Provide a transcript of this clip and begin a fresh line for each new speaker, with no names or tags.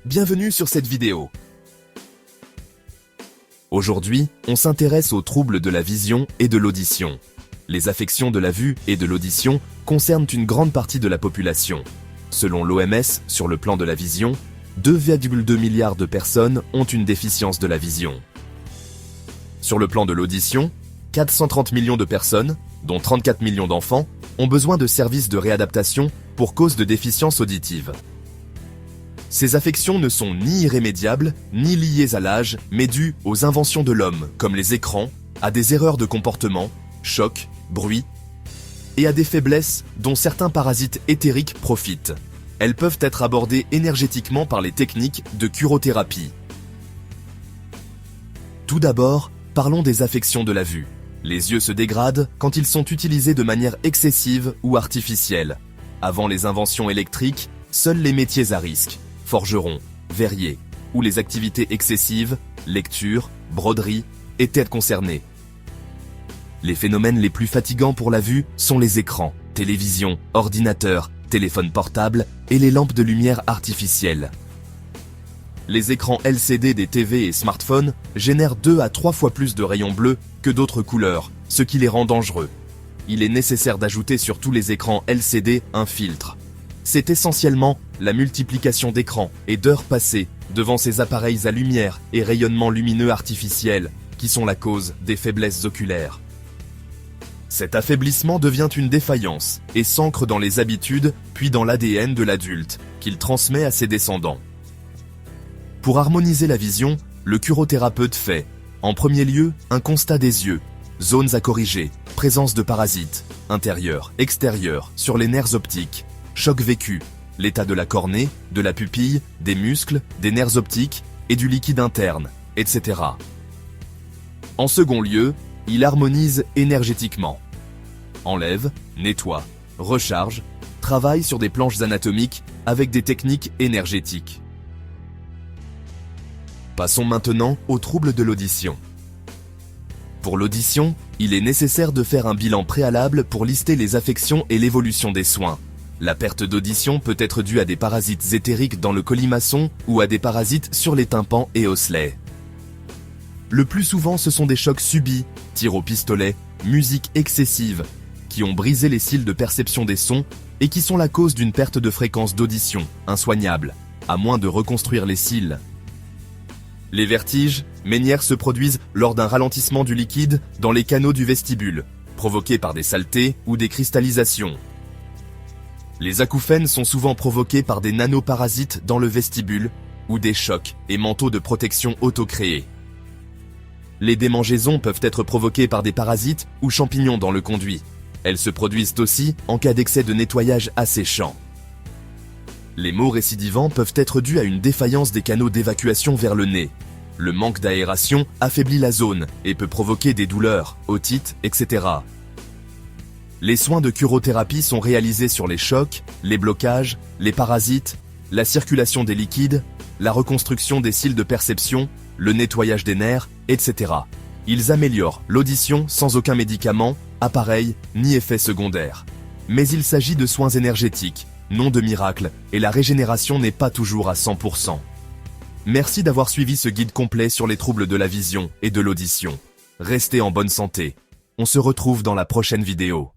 bienvenue sur cette vidéo. Aujourd'hui, on s'intéresse aux troubles de la vision et de l'audition. Les affections de la vue et de l'audition concernent une grande partie de la population. Selon l'OMS, sur le plan de la vision, 2,2 milliards de personnes ont une déficience de la vision. Sur le plan de l'audition, 430 millions de personnes, dont 34 millions d'enfants, ont besoin de services de réadaptation pour cause de déficience auditive. Ces affections ne sont ni irrémédiables, ni liées à l'âge, mais dues aux inventions de l'homme, comme les écrans, à des erreurs de comportement, chocs, bruit, et à des faiblesses dont certains parasites éthériques profitent. Elles peuvent être abordées énergétiquement par les techniques de curothérapie. Tout d'abord, parlons des affections de la vue. Les yeux se dégradent quand ils sont utilisés de manière excessive ou artificielle. Avant les inventions électriques, seuls les métiers à risque, forgerons, verriers, ou les activités excessives, lecture, broderie, étaient concernés. Les phénomènes les plus fatigants pour la vue sont les écrans, télévision, ordinateurs, téléphones portables et les lampes de lumière artificielle. Les écrans LCD des TV et smartphones génèrent 2 à 3 fois plus de rayons bleus que d'autres couleurs, ce qui les rend dangereux. Il est nécessaire d'ajouter sur tous les écrans LCD un filtre. C'est essentiellement la multiplication d'écrans et d'heures passées devant ces appareils à lumière et rayonnement lumineux artificiel qui sont la cause des faiblesses oculaires. Cet affaiblissement devient une défaillance et s'ancre dans les habitudes puis dans l'ADN de l'adulte, qu'il transmet à ses descendants. Pour harmoniser la vision, le curothérapeute fait, en premier lieu, un constat des yeux, zones à corriger, présence de parasites, intérieurs, extérieurs, sur les nerfs optiques, choc vécu, l'état de la cornée, de la pupille, des muscles, des nerfs optiques et du liquide interne, etc. En second lieu, il harmonise énergétiquement. Enlève, nettoie, recharge, travaille sur des planches anatomiques avec des techniques énergétiques. Passons maintenant aux troubles de l'audition. Pour l'audition, il est nécessaire de faire un bilan préalable pour lister les affections et l'évolution des soins. La perte d'audition peut être due à des parasites éthériques dans le colimaçon ou à des parasites sur les tympans et osselets. Le plus souvent, ce sont des chocs subis, tirs au pistolet, musique excessive, qui ont brisé les cils de perception des sons et qui sont la cause d'une perte de fréquence d'audition, insoignable, à moins de reconstruire les cils. Les vertiges, ménières se produisent lors d'un ralentissement du liquide dans les canaux du vestibule, provoqués par des saletés ou des cristallisations. Les acouphènes sont souvent provoqués par des nanoparasites dans le vestibule ou des chocs et manteaux de protection auto-créés. Les démangeaisons peuvent être provoquées par des parasites ou champignons dans le conduit. Elles se produisent aussi en cas d'excès de nettoyage asséchant. Les maux récidivants peuvent être dus à une défaillance des canaux d'évacuation vers le nez. Le manque d'aération affaiblit la zone et peut provoquer des douleurs, otites, etc. Les soins de curothérapie sont réalisés sur les chocs, les blocages, les parasites, la circulation des liquides, la reconstruction des cils de perception, le nettoyage des nerfs, etc. Ils améliorent l'audition sans aucun médicament, appareil, ni effet secondaire. Mais il s'agit de soins énergétiques, non de miracles, et la régénération n'est pas toujours à 100%. Merci d'avoir suivi ce guide complet sur les troubles de la vision et de l'audition. Restez en bonne santé. On se retrouve dans la prochaine vidéo.